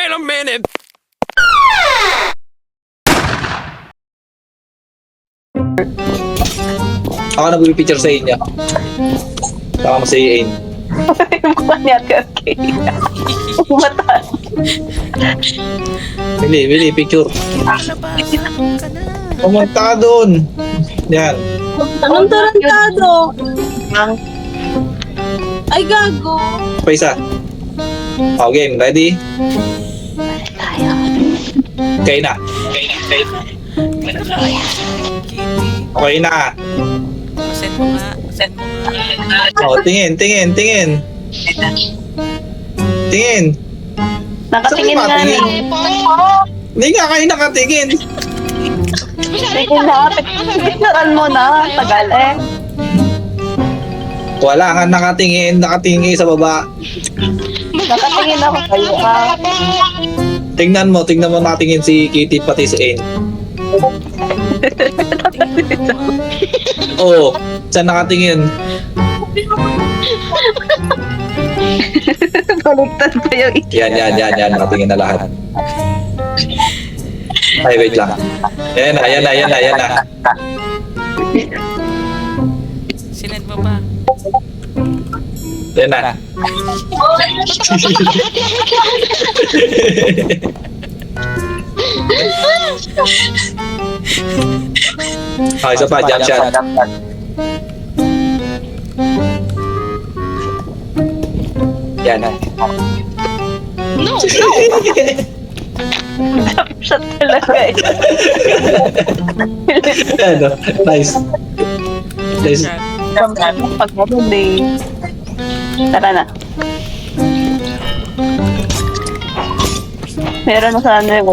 Wait a minute. Ako nagpipicture sa inyo. Saka mo sa Ain. Mukha niya kay mata. Bili, picture. Ano ba? Ka na. Pumunta ka doon. Yan. Anong tarantado? Ay, gago. Pa isa. Oh, game. Ready? Okay na. Kitty. Okay na. Send mo nga. Send mo nga. Oh, tingin. Tingin. Nakatingin Saan nga yung ni. Hindi nga kayo nakatingin. Tingin na. Picturean mo na. Tagal eh. Wala nga nakatingin. Nakatingin sa baba. Nakatingin ako kayo ha. Tingnan mo nakatingin si Kitty pati si Ain. Oo. Saan nakatingin? Baligtad pa yung Yan. Nakatingin na lahat. Ay, wait lang. Yan na. Sinend mo ba? Yan na. Oh, isa pa, jump shot. Yan. shot talaga eh. Ano? Nice. Pag ganun eh. Tara na. Meron na sana yung